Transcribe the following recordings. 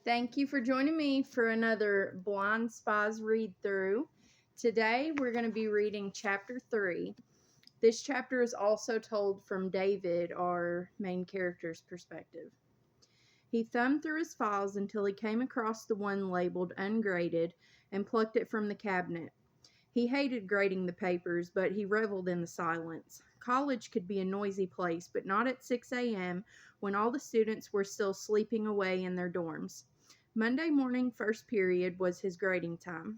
Thank you for joining me for another Blind Spies read through. Today we're going to be reading chapter 3. This chapter is also told from David, our main character's perspective. He thumbed through his files until he came across the one labeled ungraded and plucked it from the cabinet. He hated grading the papers, but he reveled in the silence. College could be a noisy place, but not at 6 a.m. when all the students were still sleeping away in their dorms. Monday morning, first period, was his grading time.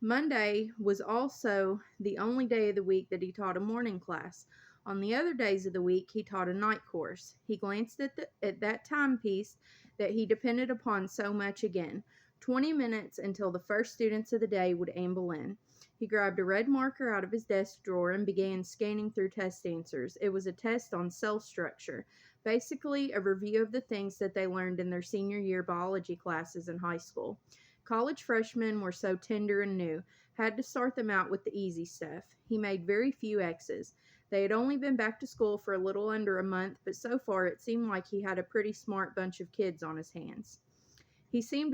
Monday was also the only day of the week that he taught a morning class. On the other days of the week, he taught a night course. He glanced at that timepiece that he depended upon so much again. 20 minutes until the first students of the day would amble in. He grabbed a red marker out of his desk drawer and began scanning through test answers. It was a test on cell structure, basically a review of the things that they learned in their senior year biology classes in high school. College freshmen were so tender and new, had to start them out with the easy stuff. He made very few X's. They had only been back to school for a little under a month, but so far it seemed like he had a pretty smart bunch of kids on his hands. They seemed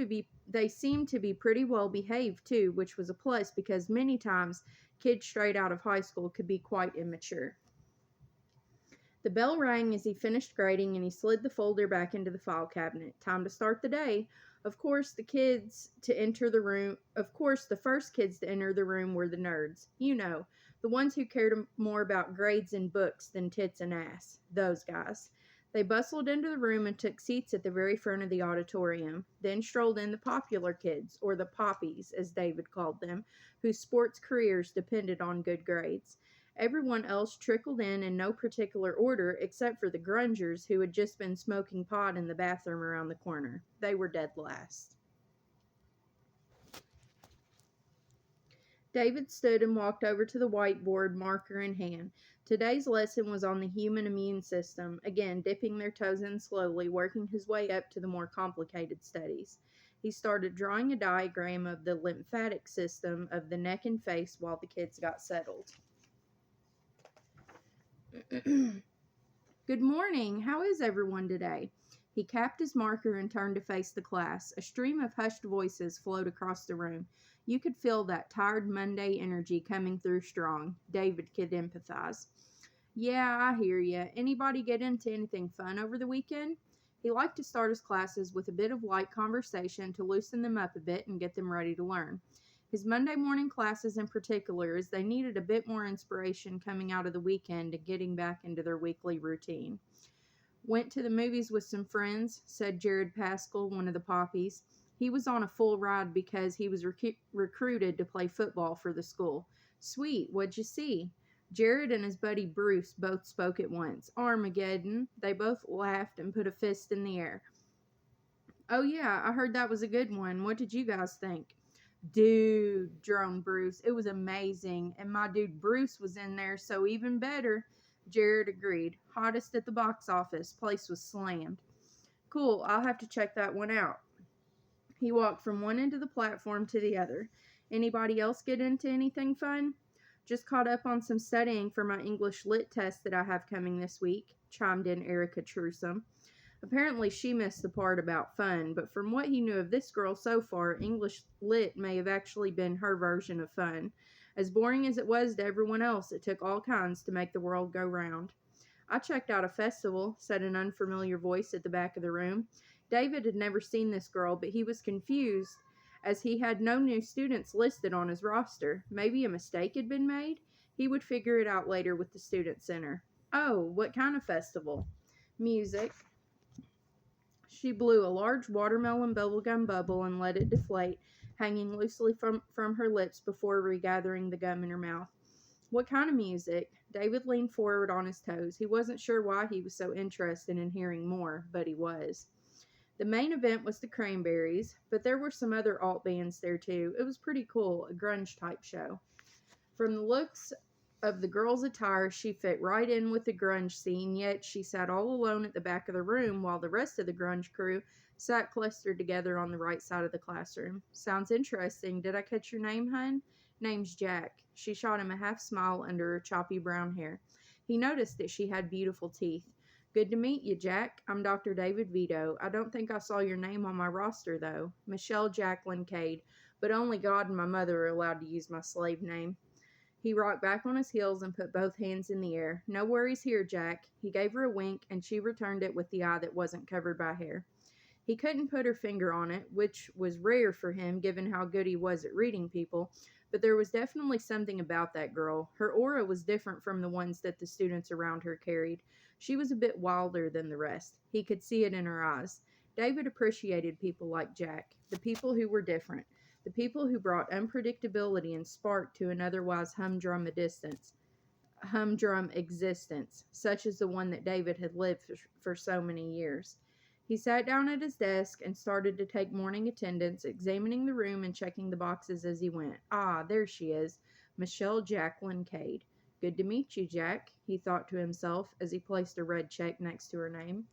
to be pretty well behaved too, which was a plus because many times kids straight out of high school could be quite immature. The bell rang as he finished grading and he slid the folder back into the file cabinet. Time to start the day. Of course, the first kids to enter the room were the nerds. You know, the ones who cared more about grades and books than tits and ass. Those guys. They bustled into the room and took seats at the very front of the auditorium. Then strolled in the popular kids, or the poppies, as David called them, whose sports careers depended on good grades. Everyone else trickled in no particular order except for the grungers who had just been smoking pot in the bathroom around the corner. They were dead last. David stood and walked over to the whiteboard, marker in hand. Today's lesson was on the human immune system, again dipping their toes in slowly, working his way up to the more complicated studies. He started drawing a diagram of the lymphatic system of the neck and face while the kids got settled. Good morning. How is everyone today? He capped his marker and turned to face the class. A stream of hushed voices flowed across the room. You could feel that tired Monday energy coming through strong. David could empathize. Yeah, I hear ya. Anybody get into anything fun over the weekend? He liked to start his classes with a bit of light conversation to loosen them up a bit and get them ready to learn. His Monday morning classes in particular, as they needed a bit more inspiration coming out of the weekend and getting back into their weekly routine. Went to the movies with some friends, said Jared Pascal, one of the poppies. He was on a full ride because he was recruited to play football for the school. Sweet, what'd you see? Jared and his buddy Bruce both spoke at once. Armageddon. They both laughed and put a fist in the air. Oh yeah, I heard that was a good one. What did you guys think? Dude, droned Bruce, it was amazing. And my dude Bruce was in there, so even better. Jared agreed. Hottest at the box office. Place was slammed. Cool, I'll have to check that one out. He walked from one end of the platform to the other. Anybody else get into anything fun? Just caught up on some studying for my English lit test that I have coming this week, chimed in Erica Trewsome. Apparently she missed the part about fun, but from what he knew of this girl so far, English lit may have actually been her version of fun. As boring as it was to everyone else, it took all kinds to make the world go round. I checked out a festival, said an unfamiliar voice at the back of the room. David had never seen this girl, but he was confused as he had no new students listed on his roster. Maybe a mistake had been made? He would figure it out later with the student center. Oh, what kind of festival? Music. She blew a large watermelon bubblegum bubble and let it deflate, hanging loosely from her lips before regathering the gum in her mouth. What kind of music? David leaned forward on his toes. He wasn't sure why he was so interested in hearing more, but he was. The main event was the Cranberries, but there were some other alt bands there too. It was pretty cool, a grunge type show. From the looks of the girl's attire, she fit right in with the grunge scene, yet she sat all alone at the back of the room while the rest of the grunge crew sat clustered together on the right side of the classroom. Sounds interesting. Did I catch your name, hun? Name's Jack. She shot him a half smile under her choppy brown hair. He noticed that she had beautiful teeth. Good to meet you, Jack. I'm Dr. David Vito. I don't think I saw your name on my roster, though. Michelle Jacqueline Cade, but only God and my mother are allowed to use my slave name. He rocked back on his heels and put both hands in the air. No worries here, Jack. He gave her a wink, and she returned it with the eye that wasn't covered by hair. He couldn't put her finger on it, which was rare for him given how good he was at reading people, but there was definitely something about that girl. Her aura was different from the ones that the students around her carried. She was a bit wilder than the rest. He could see it in her eyes. David appreciated people like Jack, the people who were different, the people who brought unpredictability and spark to an otherwise humdrum existence, such as the one that David had lived for so many years. He sat down at his desk and started to take morning attendance, examining the room and checking the boxes as he went. Ah, there she is, Michelle Jacqueline Cade. Good to meet you, Jack, he thought to himself as he placed a red check next to her name.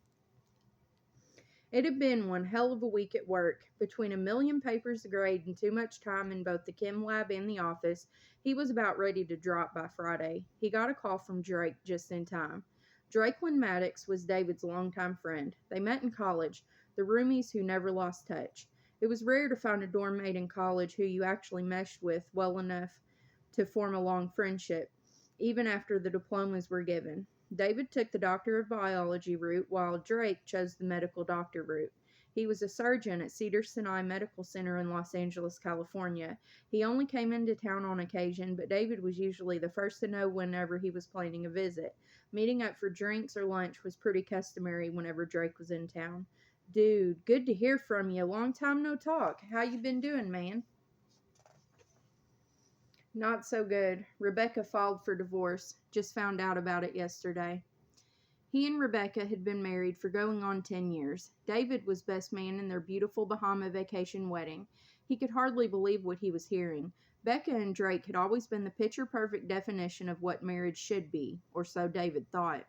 It had been one hell of a week at work. Between a million papers to grade and too much time in both the chem lab and the office, he was about ready to drop by Friday. He got a call from Drake just in time. Drakeland Maddox was David's longtime friend. They met in college, the roomies who never lost touch. It was rare to find a dorm mate in college who you actually meshed with well enough to form a long friendship, even after the diplomas were given. David took the Doctor of Biology route, while Drake chose the medical doctor route. He was a surgeon at Cedars-Sinai Medical Center in Los Angeles, California. He only came into town on occasion, but David was usually the first to know whenever he was planning a visit. Meeting up for drinks or lunch was pretty customary whenever Drake was in town. Dude, good to hear from you. Long time no talk. How you been doing, man? Not so good. Rebecca filed for divorce. Just found out about it yesterday. He and Rebecca had been married for going on 10 years. David was best man in their beautiful Bahama vacation wedding. He could hardly believe what he was hearing. Becca and Drake had always been the picture-perfect definition of what marriage should be, or so David thought.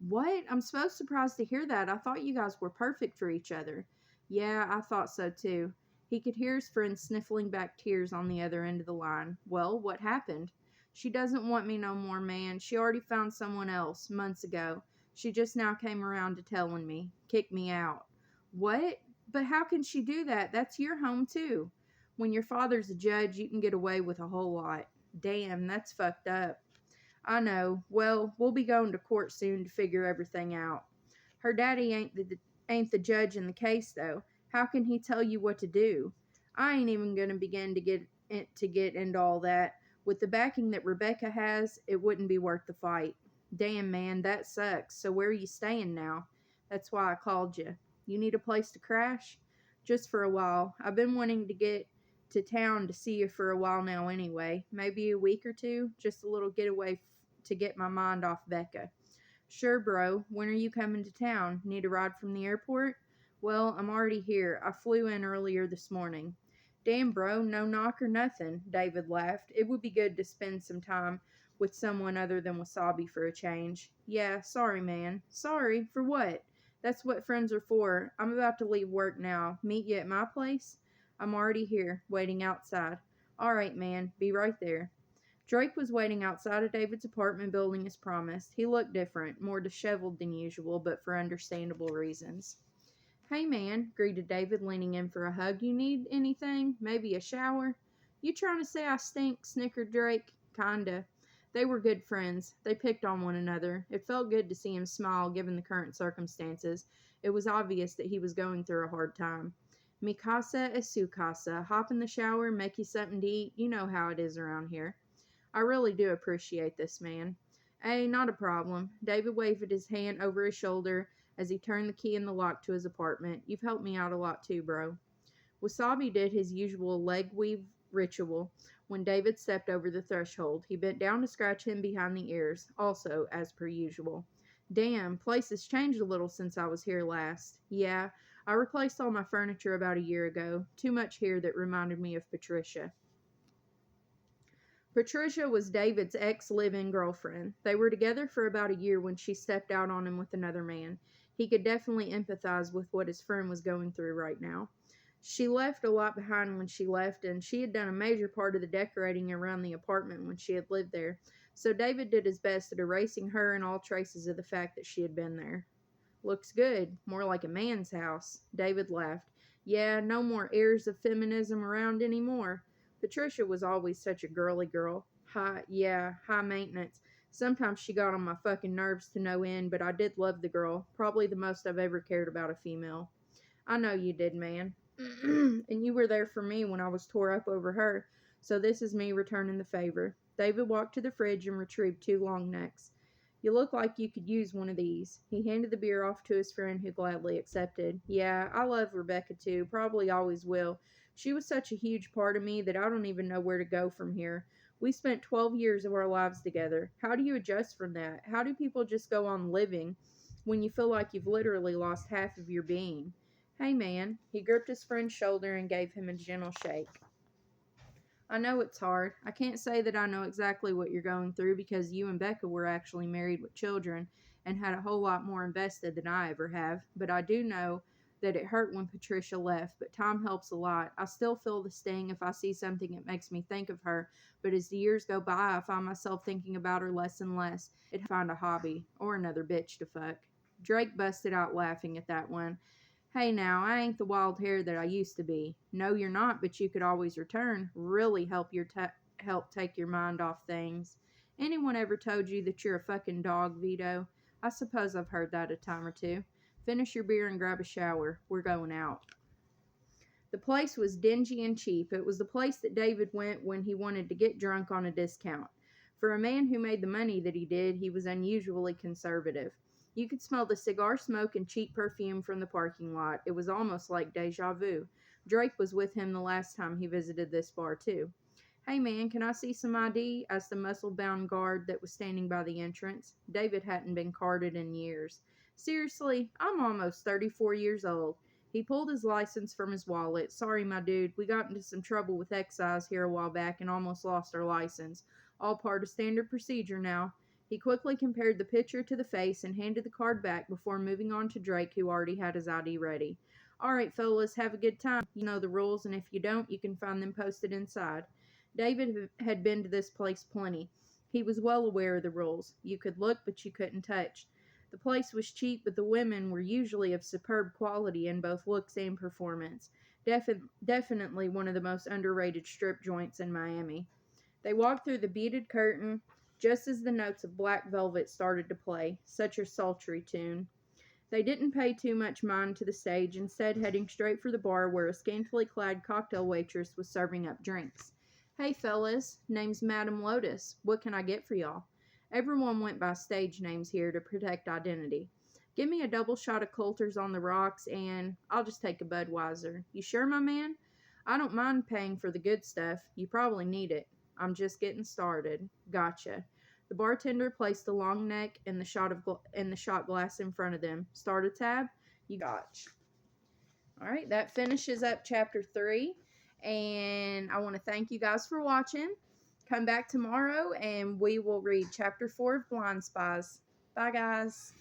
What? I'm so surprised to hear that. I thought you guys were perfect for each other. Yeah, I thought so too. He could hear his friend sniffling back tears on the other end of the line. Well, what happened? She doesn't want me no more, man. She already found someone else, months ago. She just now came around to telling me. Kick me out. What? But how can she do that? That's your home, too. When your father's a judge, you can get away with a whole lot. Damn, that's fucked up. I know. Well, we'll be going to court soon to figure everything out. Her daddy ain't the judge in the case, though. How can he tell you what to do? I ain't even going to begin to get into all that. With the backing that Rebecca has, it wouldn't be worth the fight. Damn, man, that sucks. So where are you staying now? That's why I called you. You need a place to crash? Just for a while. I've been wanting to get to town to see you for a while now anyway. Maybe a week or two. Just a little getaway to get my mind off Becca. Sure, bro. When are you coming to town? Need a ride from the airport? Well, I'm already here. I flew in earlier this morning. Damn, bro, no knock or nothing, David laughed. It would be good to spend some time with someone other than Wasabi for a change. Yeah, sorry, man. Sorry? For what? That's what friends are for. I'm about to leave work now. Meet you at my place? I'm already here, waiting outside. All right, man. Be right there. Drake was waiting outside of David's apartment building as promised. He looked different, more disheveled than usual, but for understandable reasons. Hey, man, greeted David, leaning in for a hug. You need anything? Maybe a shower? You trying to say I stink? Snickered Drake. Kinda. They were good friends. They picked on one another. It felt good to see him smile given the current circumstances. It was obvious that he was going through a hard time. Mi casa es su casa. Hop in the shower, make you something to eat. You know how it is around here. I really do appreciate this, man. Hey, not a problem. David waved his hand over his shoulder as he turned the key in the lock to his apartment. You've helped me out a lot too, bro. Wasabi did his usual leg weave ritual when David stepped over the threshold. He bent down to scratch him behind the ears, also as per usual. Damn, place has changed a little since I was here last. Yeah, I replaced all my furniture about a year ago. Too much here that reminded me of Patricia. Patricia was David's ex-live-in girlfriend. They were together for about a year when she stepped out on him with another man. He could definitely empathize with what his friend was going through right now. She left a lot behind when she left, and she had done a major part of the decorating around the apartment when she had lived there. So David did his best at erasing her and all traces of the fact that she had been there. Looks good. More like a man's house. David laughed. Yeah, no more airs of feminism around anymore. Patricia was always such a girly girl. High maintenance. Sometimes she got on my fucking nerves to no end, but I did love the girl. Probably the most I've ever cared about a female. I know you did, man. And you were there for me when I was tore up over her. So this is me returning the favor. David walked to the fridge and retrieved two long necks. You look like you could use one of these. He handed the beer off to his friend, who gladly accepted. Yeah, I love Rebecca too. Probably always will. She was such a huge part of me that I don't even know where to go from here. We spent 12 years of our lives together. How do you adjust from that? How do people just go on living when you feel like you've literally lost half of your being? Hey, man. He gripped his friend's shoulder and gave him a gentle shake. I know it's hard. I can't say that I know exactly what you're going through because you and Becca were actually married with children and had a whole lot more invested than I ever have. But I do know that it hurt when Patricia left, but time helps a lot. I still feel the sting if I see something that makes me think of her, but as the years go by, I find myself thinking about her less and less. I'd find a hobby or another bitch to fuck. Drake busted out laughing at that one. Hey now, I ain't the wild hare that I used to be. No, you're not, but you could always return. Really help take your mind off things. Anyone ever told you that you're a fucking dog, Vito? I suppose I've heard that a time or two. Finish your beer and grab a shower. We're going out. The place was dingy and cheap. It was the place that David went when he wanted to get drunk on a discount. For a man who made the money that he did, he was unusually conservative. You could smell the cigar smoke and cheap perfume from the parking lot. It was almost like deja vu. Drake was with him the last time he visited this bar, too. Hey man, can I see some ID? Asked the muscle bound guard that was standing by the entrance. David hadn't been carded in years. Seriously, I'm almost 34 years old. He pulled his license from his wallet. Sorry, my dude, we got into some trouble with excise here a while back and almost lost our license. All part of standard procedure now. He quickly compared the picture to the face and handed the card back before moving on to Drake, who already had his ID ready. All right, fellas, have a good time. You know the rules, and if you don't, you can find them posted inside. David had been to this place plenty. He was well aware of the rules. You could look, but you couldn't touch. The place was cheap, but the women were usually of superb quality in both looks and performance. Definitely one of the most underrated strip joints in Miami. They walked through the beaded curtain just as the notes of Black Velvet started to play. Such a sultry tune. They didn't pay too much mind to the stage, instead heading straight for the bar where a scantily clad cocktail waitress was serving up drinks. Hey fellas, name's Madam Lotus. What can I get for y'all? Everyone went by stage names here to protect identity. Give me a double shot of Coulter's on the rocks, and I'll just take a Budweiser. You sure, my man? I don't mind paying for the good stuff. You probably need it. I'm just getting started. Gotcha. The bartender placed the long neck and the shot glass in front of them. Start a tab? You gotcha. All right, that finishes up chapter 3. And I want to thank you guys for watching. Come back tomorrow and we will read chapter 4 of Blind Spies. Bye, guys.